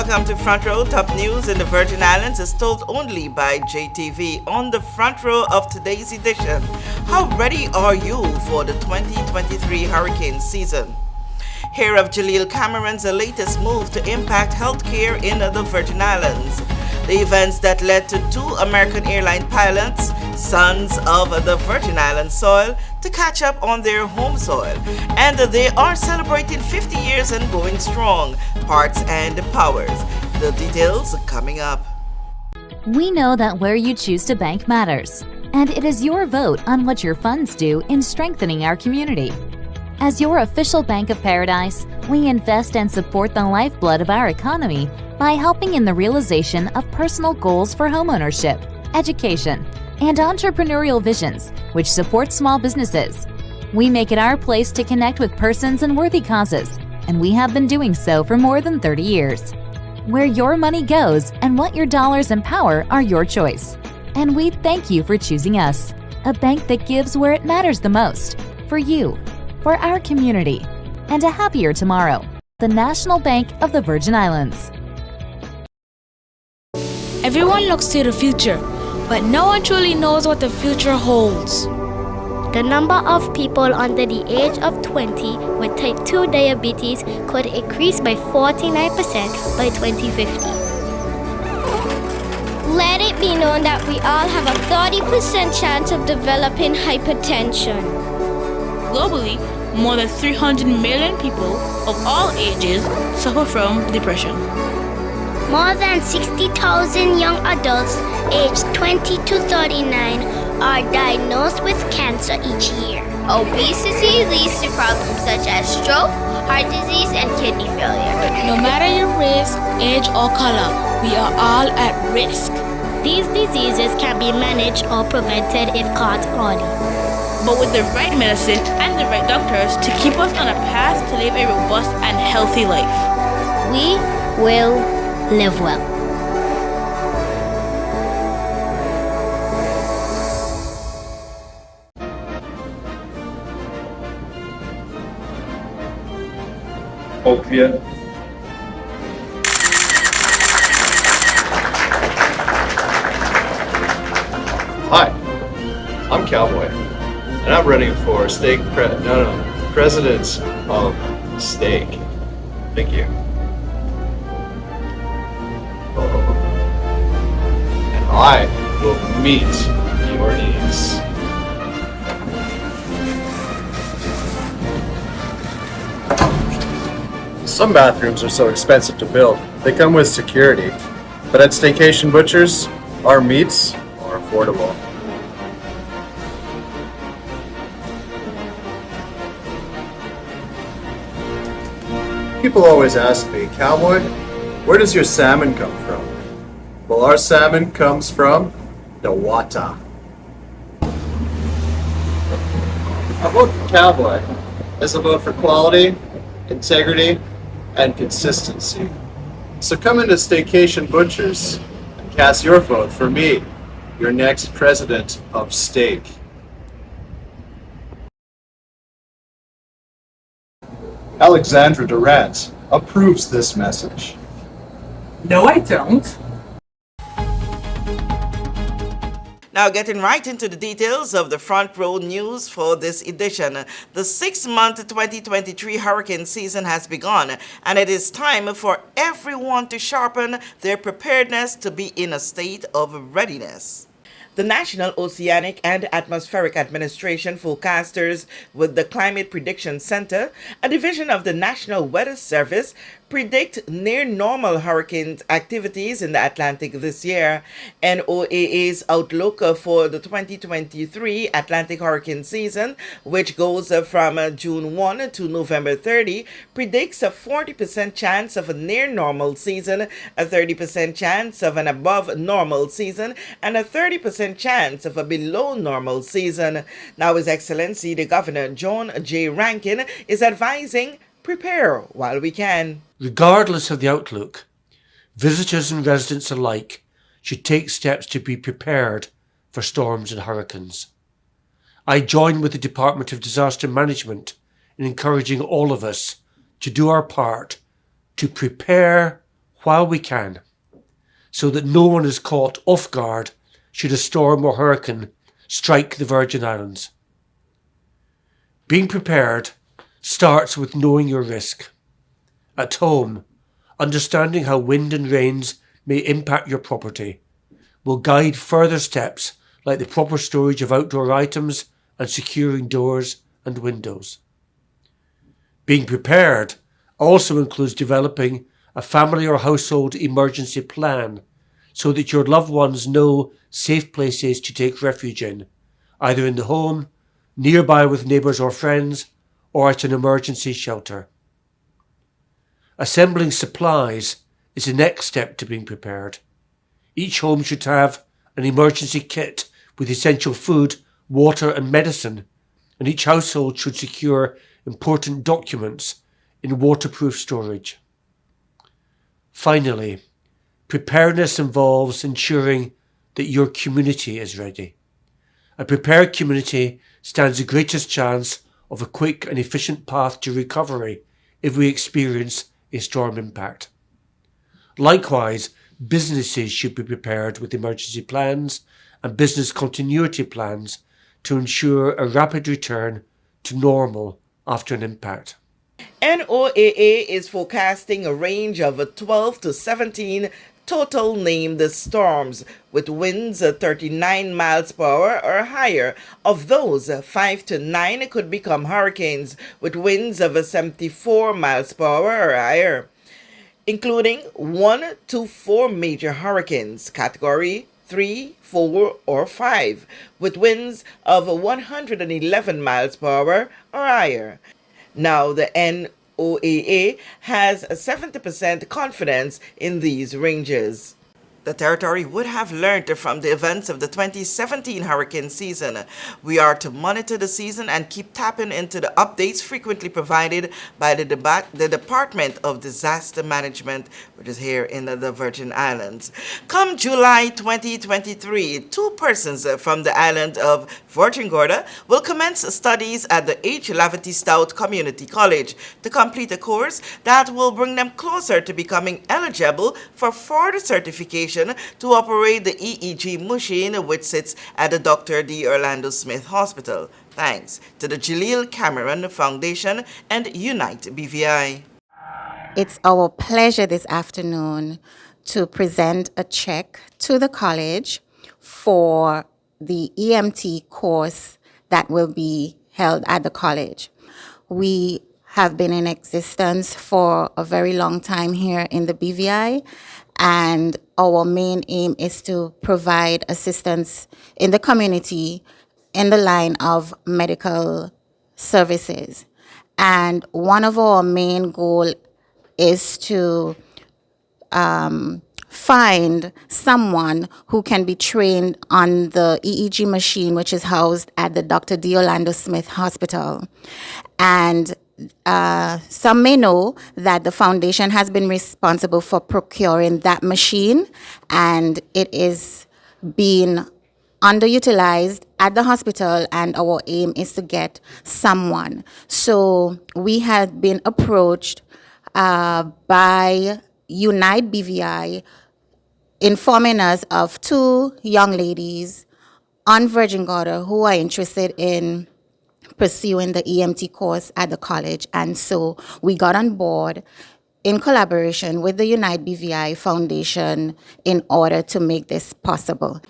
Welcome to Front Row. Top news in the Virgin Islands is told only by JTV. On the front row of today's edition, how ready are you for the 2023 hurricane season? Hear of Jaleel Cameron's latest move to impact healthcare in the Virgin Islands. The events that led to two American airline pilots, sons of the Virgin Islands soil, to catch up on their home soil. And they are celebrating 50 years and going strong, parts and powers. The details coming up. We know that where you choose to bank matters, and it is your vote on what your funds do in strengthening our community. As your official Bank of Paradise, we invest and support the lifeblood of our economy by helping in the realization of personal goals for homeownership, education, and entrepreneurial visions, which support small businesses. We make it our place to connect with persons and worthy causes, and we have been doing so for more than 30 years. Where your money goes and what your dollars empower are your choice. And we thank you for choosing us, a bank that gives where it matters the most, for you, for our community, and a happier tomorrow. The National Bank of the Virgin Islands. Everyone looks to the future, but no one truly knows what the future holds. The number of people under the age of 20 with type 2 diabetes could increase by 49% by 2050. Let it be known that we all have a 30% chance of developing hypertension. Globally, more than 300 million people of all ages suffer from depression. More than 60,000 young adults aged 20 to 39 are diagnosed with cancer each year. Obesity leads to problems such as stroke, heart disease, and kidney failure. No matter your race, age, or color, we are all at risk. These diseases can be managed or prevented if caught early. But with the right medicine and the right doctors to keep us on a path to live a robust and healthy life, we will live well. Opiate. Hi, I'm Cowboy, and I'm running for president of Stake. Thank you. And I will meet your needs. Some bathrooms are so expensive to build, they come with security. But at Staycation Butchers, our meats are affordable. People always ask me, Cowboy, where does your salmon come from? Well, our salmon comes from the water. A vote for Cowboy is a vote for quality, integrity, and consistency. So come into Staycation Butchers and cast your vote for me, your next president of Steak. Alexandra Durant approves this message. No, I don't. Now getting right into the details of the front row news for this edition. The 6-month 2023 hurricane season has begun, and it is time for everyone to sharpen their preparedness to be in a state of readiness. The National Oceanic and Atmospheric Administration forecasters with the Climate Prediction Center, a division of the National Weather Service, predict near normal hurricane activities in the Atlantic this year. NOAA's outlook for the 2023 Atlantic hurricane season, which goes from June 1 to November 30, predicts a 40% chance of a near normal season, a 30% chance of an above normal season, and a 30% chance of a below normal season. Now, His Excellency the Governor John J. Rankin is advising, prepare while we can. Regardless of the outlook, visitors and residents alike should take steps to be prepared for storms and hurricanes. I join with the Department of Disaster Management in encouraging all of us to do our part to prepare while we can, so that no one is caught off guard should a storm or hurricane strike the Virgin Islands. Being prepared starts with knowing your risk. At home, understanding how wind and rains may impact your property will guide further steps like the proper storage of outdoor items and securing doors and windows. Being prepared also includes developing a family or household emergency plan so that your loved ones know safe places to take refuge in, either in the home, nearby with neighbours or friends, or at an emergency shelter. Assembling supplies is the next step to being prepared. Each home should have an emergency kit with essential food, water and medicine, and each household should secure important documents in waterproof storage. Finally, preparedness involves ensuring that your community is ready. A prepared community stands the greatest chance of a quick and efficient path to recovery if we experience a storm impact. Likewise, businesses should be prepared with emergency plans and business continuity plans to ensure a rapid return to normal after an impact. NOAA is forecasting a range of 12 to 17 total named storms with winds 39 miles per hour or higher. Of those, 5 to 9 could become hurricanes with winds of 74 miles per hour or higher, including 1 to 4 major hurricanes, category 3, 4, or 5, with winds of 111 miles per hour or higher. Now, the NOAA has a 70% confidence in these ranges. The territory would have learned from the events of the 2017 hurricane season. We are to monitor the season and keep tapping into the updates frequently provided by the Department of Disaster Management, which is here in the Virgin Islands. Come July 2023, 2 persons from the island of Virgin Gorda will commence studies at the H. Lavity Stout Community College to complete a course that will bring them closer to becoming eligible for further certification to operate the EEG machine, which sits at the Dr. D. Orlando Smith Hospital, thanks to the Jaleel Cameron Foundation and Unite BVI. It's our pleasure this afternoon to present a check to the college for the EMT course that will be held at the college. We have been in existence for a very long time here in the BVI, and our main aim is to provide assistance in the community in the line of medical services. And one of our main goals is to find someone who can be trained on the EEG machine, which is housed at the Dr. D. Orlando Smith Hospital. And some may know that the foundation has been responsible for procuring that machine, and it is being underutilized at the hospital, and our aim is to get someone. So we have been approached by Unite BVI, informing us of 2 young ladies on Virgin Gorda who are interested in pursuing the EMT course at the college. And so we got on board in collaboration with the Unite BVI Foundation in order to make this possible.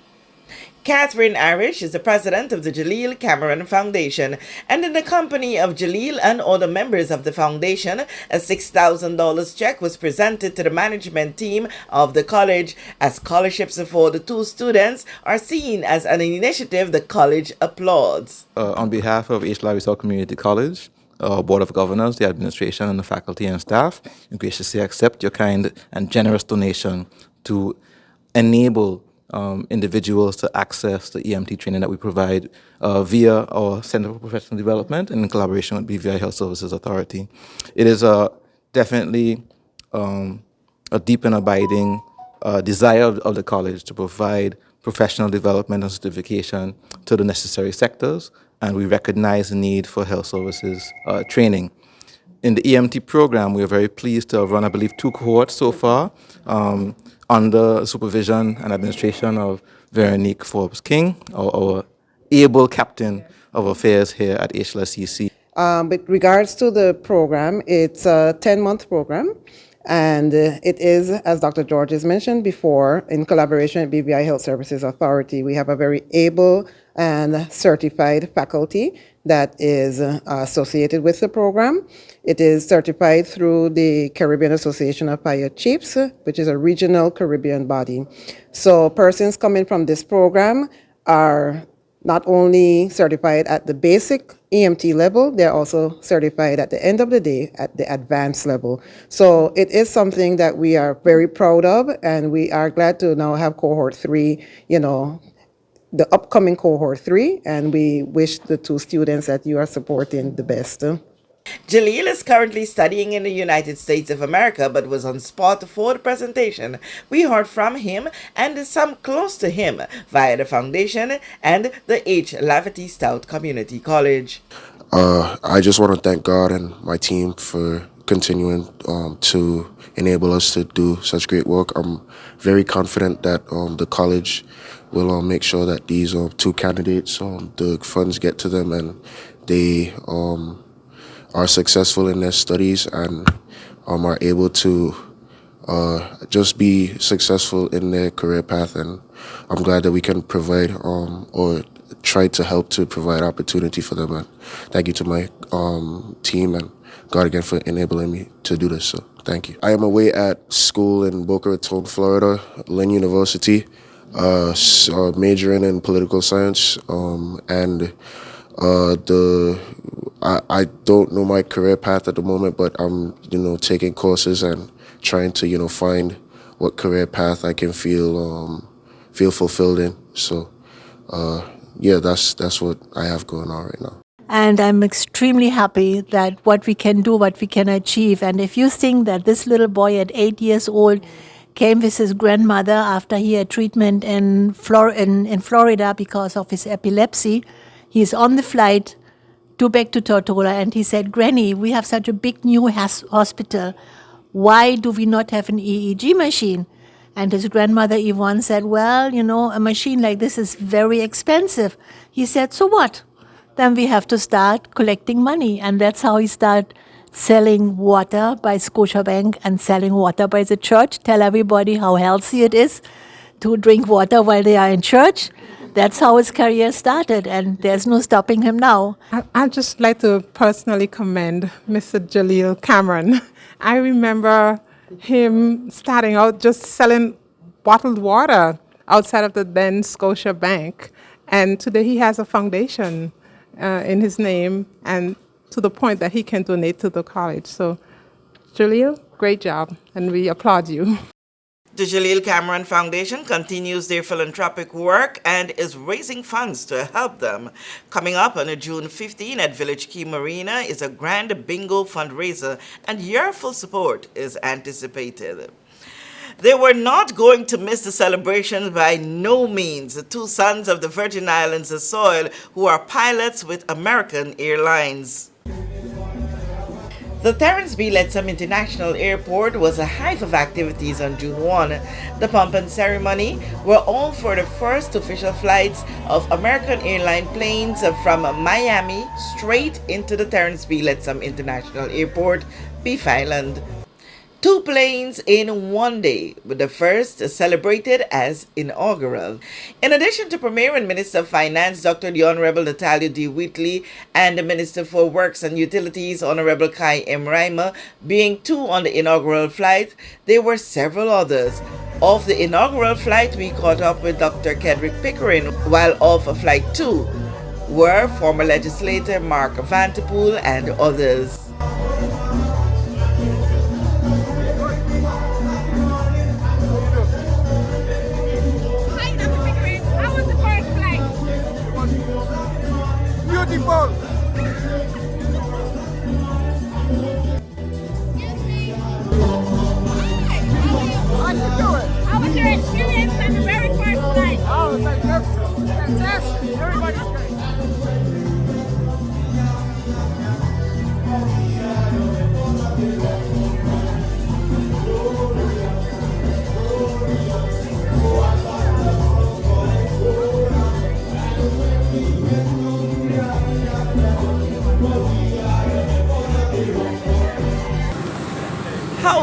Catherine Irish is the president of the Jaleel Cameron Foundation, and in the company of Jaleel and other members of the foundation, a $6,000 check was presented to the management team of the college, as scholarships for the 2 students are seen as an initiative the college applauds. On behalf of H. Lavity Community College, Board of Governors, the administration, and the faculty and staff, we graciously accept your kind and generous donation to enable individuals to access the EMT training that we provide via our Center for Professional Development and in collaboration with BVI Health Services Authority. It is definitely a deep and abiding desire of the college to provide professional development and certification to the necessary sectors, and we recognize the need for health services training. In the EMT program, we are very pleased to have run, I believe, 2 cohorts so far, under supervision and administration of Veronique Forbes King, our able captain of affairs here at HLSCC. With regards to the program, it's a 10-month program, and it is, as Dr. George has mentioned before, in collaboration with BVI Health Services Authority. We have a very able and certified faculty that is associated with the program. It is certified through the Caribbean Association of Fire Chiefs, which is a regional Caribbean body. So persons coming from this program are not only certified at the basic EMT level, they're also certified at the end of the day at the advanced level. So it is something that we are very proud of, and we are glad to now have cohort 3, the upcoming cohort 3, and we wish the 2 students that you are supporting the best. Jaleel is currently studying in the United States of America but was on spot for the presentation. We heard from him and some close to him via the foundation and the H. Lafferty Stout Community College. I just want to thank God and my team for continuing to enable us to do such great work. I'm very confident that the college will make sure that these 2 candidates, the funds get to them and they are successful in their studies and are able to just be successful in their career path. And I'm glad that we can provide or try to help to provide opportunity for them. And thank you to my team and God again for enabling me to do this. So thank you. I am away at school in Boca Raton, Florida, Lynn University, majoring in political science, and I don't know my career path at the moment, but I'm taking courses and trying to find what career path I can feel fulfilled in. So yeah, that's what I have going on right now. And I'm extremely happy that what we can do, what we can achieve. And if you think that this little boy at 8 years old came with his grandmother after he had treatment in Florida because of his epilepsy, he's on the flight back to Tortola, and he said, "Granny, we have such a big new hospital. Why do we not have an EEG machine?" And his grandmother Yvonne said, "Well, a machine like this is very expensive." He said, "So what? Then we have to start collecting money." And that's how he started selling water by Scotiabank and selling water by the church. Tell everybody how healthy it is to drink water while they are in church. That's how his career started, and there's no stopping him now. I'd just like to personally commend Mr. Jaleel Cameron. I remember him starting out just selling bottled water outside of the then Scotia Bank, and today he has a foundation in his name, and to the point that he can donate to the college. So, Jaleel, great job, and we applaud you. The Jaleel Cameron Foundation continues their philanthropic work and is raising funds to help them. Coming up on June 15 at Village Key Marina is a grand bingo fundraiser, and your full support is anticipated. They were not going to miss the celebrations by no means. The 2 sons of the Virgin Islands of soil who are pilots with American Airlines. The Terence B. Lettsome International Airport was a hive of activities on June 1. The pomp and ceremony were all for the first official flights of American airline planes from Miami straight into the Terence B. Lettsome International Airport, Beef Island. 2 planes in one day, with the first celebrated as inaugural. In addition to Premier and Minister of Finance Dr. the Honorable Natalia D. Wheatley and the Minister for Works and Utilities Honorable Kai M. Reimer being 2 on the inaugural flight, there were several others. Off the inaugural flight, we caught up with Dr. Kedrick Pickering, while off of Flight 2 were former legislator Mark Vanterpool and others. Beautiful. How was your experience on the very first flight? Oh, it's magnificent. Fantastic. Everybody's great.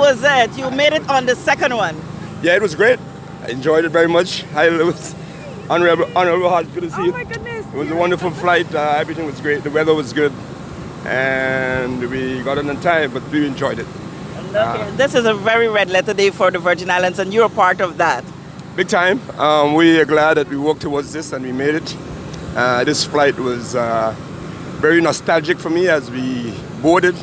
was it? You made it on the second one. Yeah, it was great. I enjoyed it very much. It was honorable heart. Good to see you. Oh my goodness. It was a wonderful flight. Everything was great. The weather was good. And we got on time, but we enjoyed it. Okay. This is a very red letter day for the Virgin Islands, and you're a part of that. Big time. We are glad that we worked towards this and we made it. This flight was very nostalgic for me as we boarded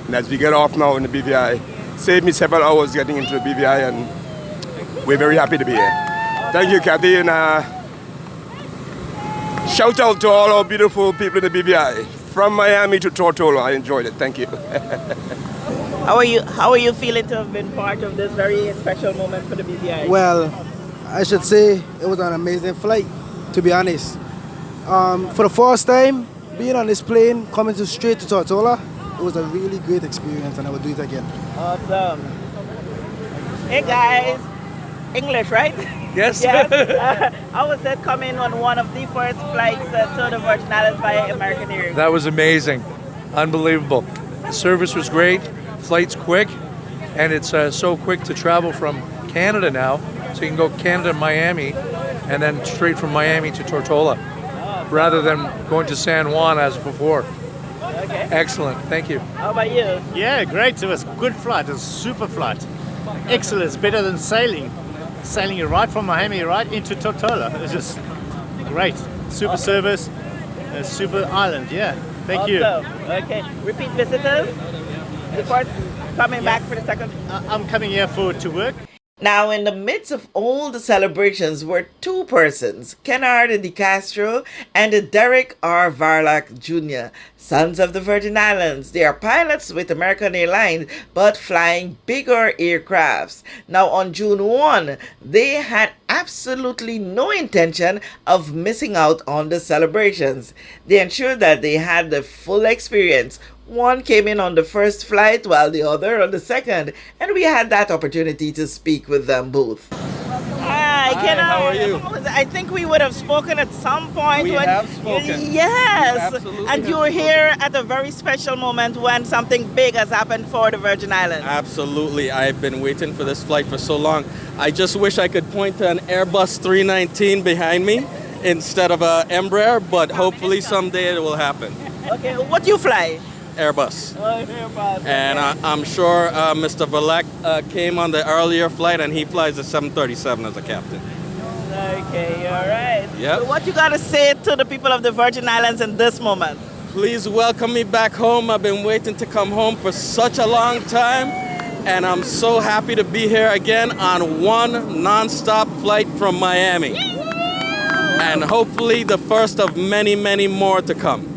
and as we get off now in the BVI. Saved me several hours getting into the BVI, and we're very happy to be here. Thank you, Kathy, and shout out to all our beautiful people in the BVI. From Miami to Tortola, I enjoyed it. Thank you. How are you feeling to have been part of this very special moment for the BVI? Well, I should say it was an amazing flight, to be honest. For the first time, being on this plane, coming straight to Tortola, it was a really great experience, and I would do it again. Awesome. Hey guys, English, right? Yes. Yes. How was it coming on one of the first flights to the Virgin Islands by American Air? That was amazing. Unbelievable. The service was great. Flight's quick. And it's so quick to travel from Canada now. So you can go Canada to Miami and then straight from Miami to Tortola rather than going to San Juan as before. Okay. Excellent. Thank you. How about you? Yeah, great. It was a good flight. It was a super flight. Excellent. It's better than sailing. Sailing right from Miami right into Tortola. It was just great. Super service, super island. Yeah. Thank you. Okay. Repeat visitors before coming back for the second. I'm coming here to work. Now, in the midst of all the celebrations were two persons, Kennard De Castro and Derek R. Varlack Jr., sons of the Virgin Islands. They are pilots with American Airlines, but flying bigger aircrafts. Now, on June 1, they had absolutely no intention of missing out on the celebrations. They ensured that they had the full experience. One came in on the first flight while the other on the second, and we had that opportunity to speak with them both. Hi, Kennard. How are you? I think we would have spoken at some point. We have spoken. Yes. We absolutely and you were here at a very special moment when something big has happened for the Virgin Islands. Absolutely. I've been waiting for this flight for so long. I just wish I could point to an Airbus 319 behind me instead of an Embraer, but hopefully someday it will happen. Okay, what do you fly? Airbus. Oh, Airbus. And I'm sure Mr. Valak came on the earlier flight and he flies the 737 as a captain. Okay, all right. Yep. So what you got to say to the people of the Virgin Islands in this moment? Please welcome me back home. I've been waiting to come home for such a long time. And I'm so happy to be here again on one non-stop flight from Miami. And hopefully the first of many, many more to come.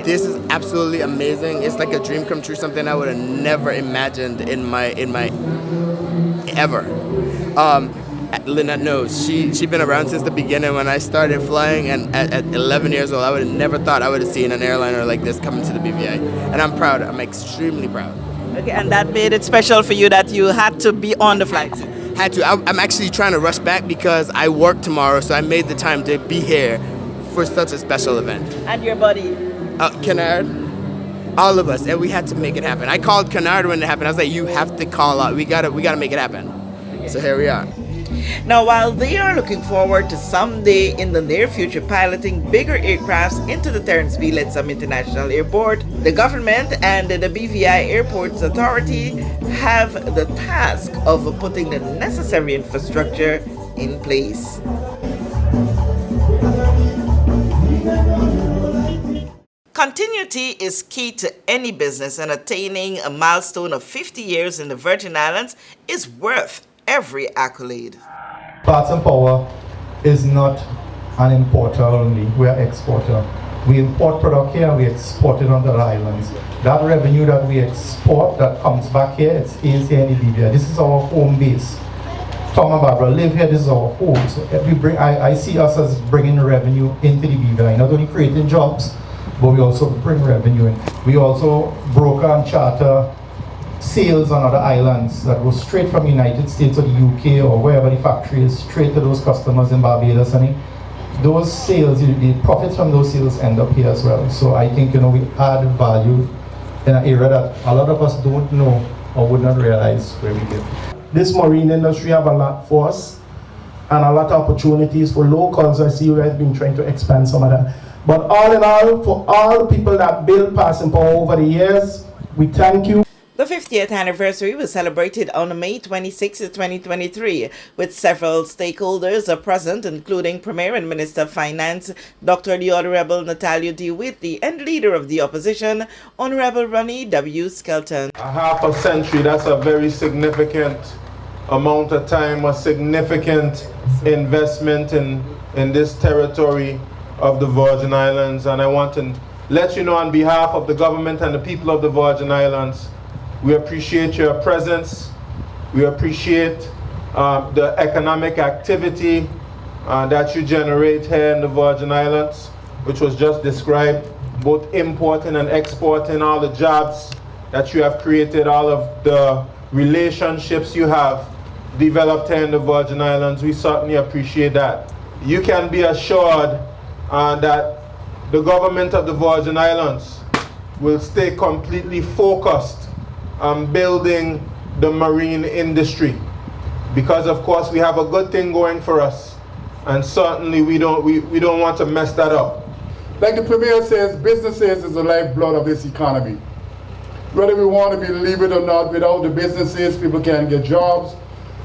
This is absolutely amazing. It's like a dream come true, something I would have never imagined in my ever. Lynette knows. She's been around since the beginning when I started flying, and at 11 years old, I would have never thought I would have seen an airliner like this coming to the BVI. And I'm proud. I'm extremely proud. Okay, and that made it special for you that you had to be on the flight. Had to. I'm actually trying to rush back because I work tomorrow, so I made the time to be here for such a special event. And your buddy? Kennard, all of us, and we had to make it happen. I called Kennard when it happened. I was like, "You have to call out. We gotta make it happen." So here we are. Now, while they are looking forward to someday in the near future piloting bigger aircrafts into the Terence B. Lettsome International Airport, the government and the BVI Airports Authority have the task of putting the necessary infrastructure in place. Continuity is key to any business, and attaining a milestone of 50 years in the Virgin Islands is worth every accolade. Parts and Power is not an importer only, we are exporter. We import product here and we export it on the islands. That revenue that we export that comes back here, it stays here in the BVI. This is our home base. Tom and Barbara live here, this is our home. So I see us as bringing revenue into the BVI, not only creating jobs, but we also bring revenue in. We also broker and charter sales on other islands that go straight from the United States or the UK or wherever the factory is, straight to those customers in Barbados. And those sales, the profits from those sales end up here as well. So I think, we add value in an area that a lot of us don't know or would not realize where we live. This marine industry have a lot for us and a lot of opportunities for locals. I see you guys been trying to expand some of that. But all in all, for all the people that built Passing Power over the years, we thank you. The 50th anniversary was celebrated on May 26, 2023, with several stakeholders present, including Premier and Minister of Finance, Dr. the Honorable Natalia DeWitt, and Leader of the Opposition, Honorable Ronnie W. Skelton. A half a century, that's a very significant amount of time, a significant investment in this territory of the Virgin Islands. And I want to let you know on behalf of the government and the people of the Virgin Islands, we appreciate your presence. We appreciate the economic activity that you generate here in the Virgin Islands, which was just described, both importing and exporting, all the jobs that you have created, all of the relationships you have developed here in the Virgin Islands. We certainly appreciate that. You can be assured that the government of the Virgin Islands will stay completely focused on building the marine industry, because of course we have a good thing going for us, and certainly we don't want to mess that up. Like the Premier says, businesses is the lifeblood of this economy. Whether we want to believe it or not, without the businesses, people can't get jobs.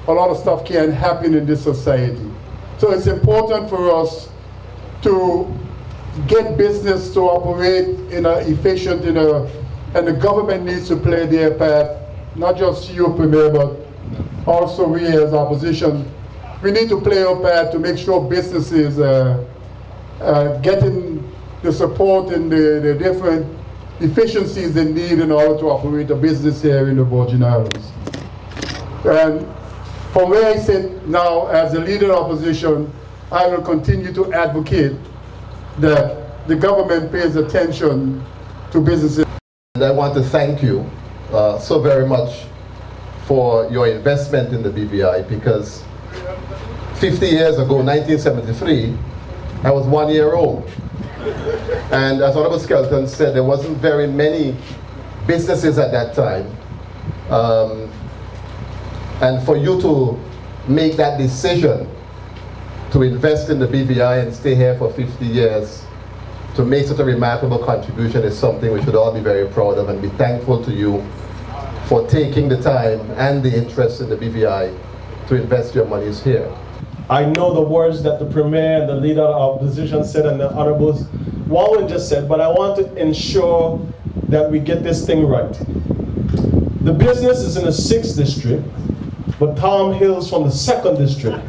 A lot of stuff can't happen in this society. So it's important for us to get business to operate in an efficient, and the government needs to play their part, not just you, Premier, but also we as opposition. We need to play our part to make sure businesses getting the support and the different efficiencies they need in order to operate a business here in the Virgin Islands. And from where I sit now as the leader of opposition, I will continue to advocate that the government pays attention to businesses. And I want to thank you so very much for your investment in the BVI, because 50 years ago, 1973, I was 1 year old. And as Honorable Skelton said, there wasn't very many businesses at that time. And for you to make that decision to invest in the BVI and stay here for 50 years, to make such a remarkable contribution, is something we should all be very proud of and be thankful to you for taking the time and the interest in the BVI to invest your monies here. I know the words that the Premier and the Leader of Opposition said and the Honourable Walwyn just said, but I want to ensure that we get this thing right. The business is in the 6th district, but Tom Hill's from the 2nd district.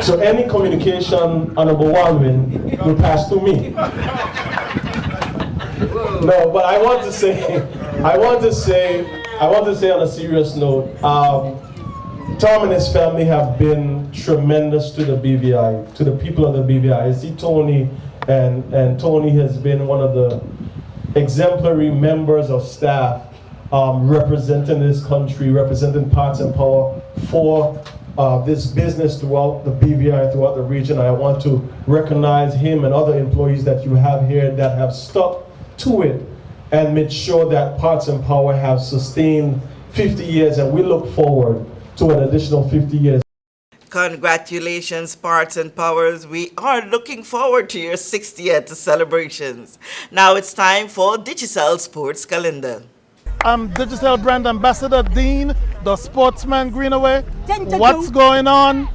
So any communication, Honourable Walwyn, will pass through me. No, but I want to say on a serious note, Tom and his family have been tremendous to the BVI, to the people of the BVI. I see Tony, and Tony has been one of the exemplary members of staff representing this country, representing Passing Power for this business throughout the BVI, throughout the region. I want to recognize him and other employees that you have here that have stuck to it and made sure that Passing Power have sustained 50 years, and we look forward to an additional 50 years. Congratulations, Parts and Powers. We are looking forward to your 60th celebrations. Now it's time for Digicel Sports Calendar. I'm Digicel Brand Ambassador Dean, the Sportsman Greenaway. What's going on?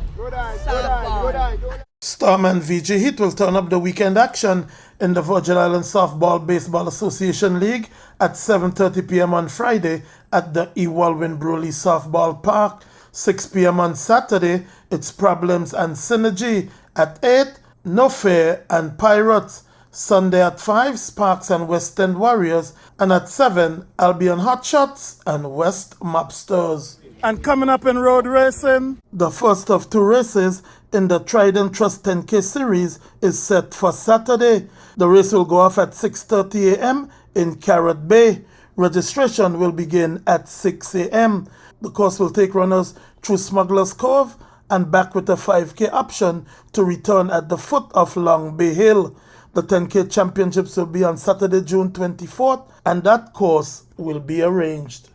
Starman VJ Heat will turn up the weekend action in the Virgin Islands Softball Baseball Association League at 7:30 p.m. on Friday at the E. Walwyn Broley Softball Park. 6 p.m. on Saturday, it's Problems and Synergy. At 8, No Fair and Pirates. Sunday at 5, Sparks and West End Warriors. And at 7, Albion Hotshots and West Mobsters. And coming up in road racing, the first of 2 races in the Trident Trust 10K series is set for Saturday. The race will go off at 6:30 a.m. in Carrot Bay. Registration will begin at 6 a.m. The course will take runners through Smuggler's Cove and back with a 5K option to return at the foot of Long Bay Hill. The 10K championships will be on Saturday, June 24th, and that course will be arranged.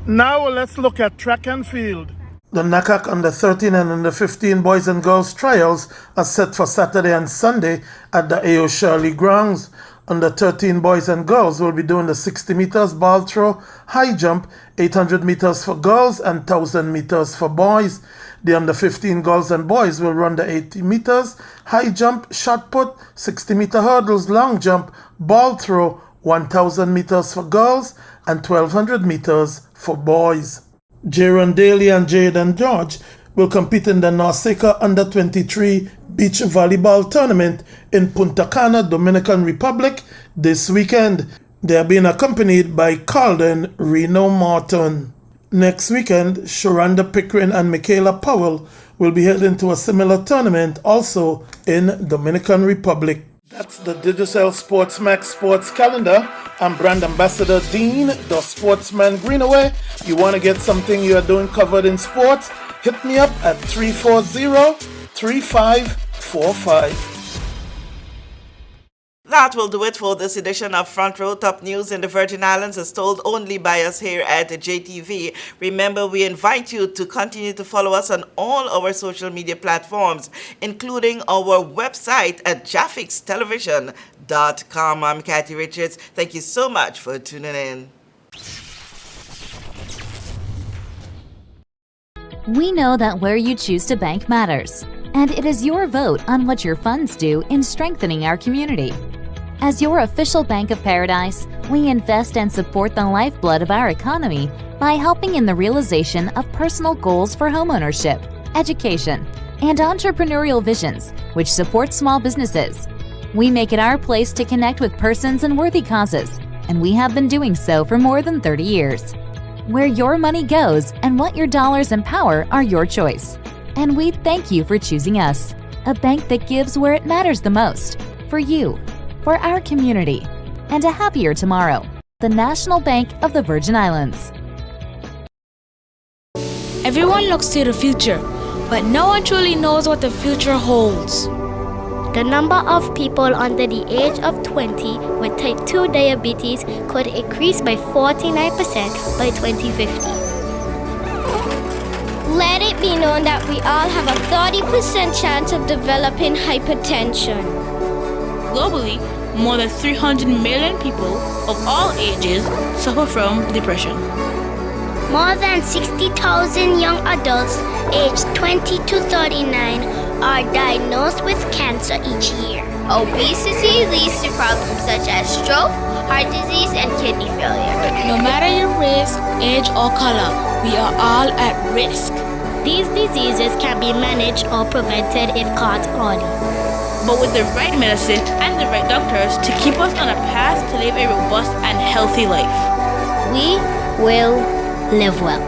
Now let's look at track and field. The NACAC under 13 and under 15 boys and girls trials are set for Saturday and Sunday at the A.O. Shirley grounds. Under 13 boys and girls will be doing the 60 meters ball throw, high jump, 800 meters for girls and 1000 meters for boys. The under 15 girls and boys will run the 80 meters, high jump, shot put, 60 meter hurdles, long jump, ball throw, 1000 meters for girls and 1200 meters for boys. Jaron Daly and Jaden George will compete in the Nausicaa Under 23 Beach Volleyball Tournament in Punta Cana, Dominican Republic this weekend. They are being accompanied by Calden Reno Martin. Next weekend, Sharonda Pickering and Michaela Powell will be heading to a similar tournament also in Dominican Republic. That's the Digicel SportsMax Sports Calendar. I'm Brand Ambassador Dean, the Sportsman Greenaway. You want to get something you are doing covered in sports? Hit me up at 340-3545. That will do it for this edition of Front Row Top News in the Virgin Islands, as told only by us here at JTV. Remember, we invite you to continue to follow us on all our social media platforms, including our website at JahphixTelevision.com. I'm Kathy Richards. Thank you so much for tuning in. We know that where you choose to bank matters, and it is your vote on what your funds do in strengthening our community. As your official Bank of Paradise, we invest and support the lifeblood of our economy by helping in the realization of personal goals for homeownership, education, and entrepreneurial visions, which support small businesses. We make it our place to connect with persons and worthy causes, and we have been doing so for more than 30 years. Where your money goes and what your dollars empower are your choice. And we thank you for choosing us, a bank that gives where it matters the most, for you, for our community, and a happier tomorrow. The National Bank of the Virgin Islands. Everyone looks to the future, but no one truly knows what the future holds. The number of people under the age of 20 with type 2 diabetes could increase by 49% by 2050. Let it be known that we all have a 30% chance of developing hypertension. Globally, more than 300 million people of all ages suffer from depression. More than 60,000 young adults aged 20 to 39 are diagnosed with cancer each year. Obesity leads to problems such as stroke, heart disease, and kidney failure. No matter your race, age, or color, we are all at risk. These diseases can be managed or prevented if caught early. But with the right medicine and the right doctors to keep us on a path to live a robust and healthy life, we will live well.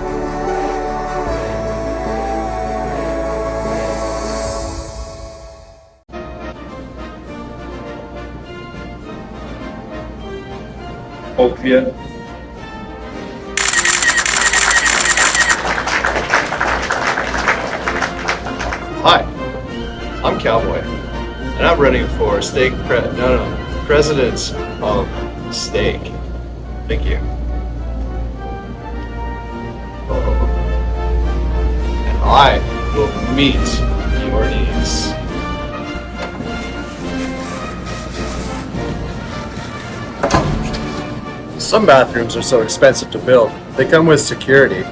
Opiate. Hi, I'm Cowboy, and I'm running for president of Steak. Thank you. And I will meet your needs. Some bathrooms are so expensive to build, they come with security.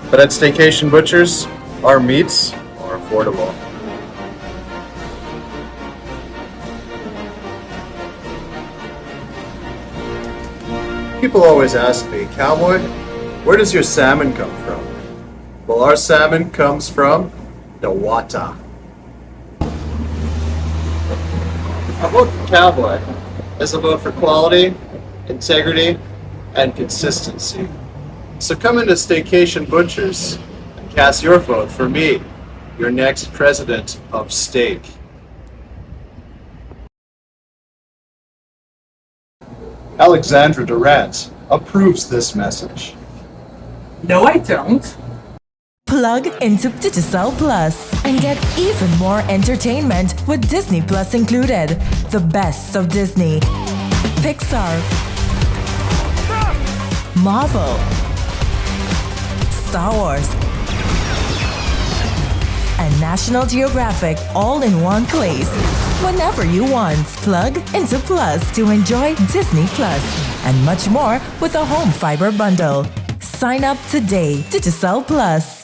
But at Staycation Butchers, our meats are affordable. People always ask me, Cowboy, where does your salmon come from? Well, our salmon comes from the water. I vote for Cowboy as a vote for quality, integrity, and consistency. So come into Staycation Butchers and cast your vote for me, your next president of steak. Alexandra Durant approves this message. No, I don't. Plug into Digicel Plus and get even more entertainment with Disney Plus included. The best of Disney, Pixar, Marvel, Star Wars, and National Geographic all in one place. Whenever you want, plug into Plus to enjoy Disney Plus and much more with a home fiber bundle. Sign up today. Digicel Plus.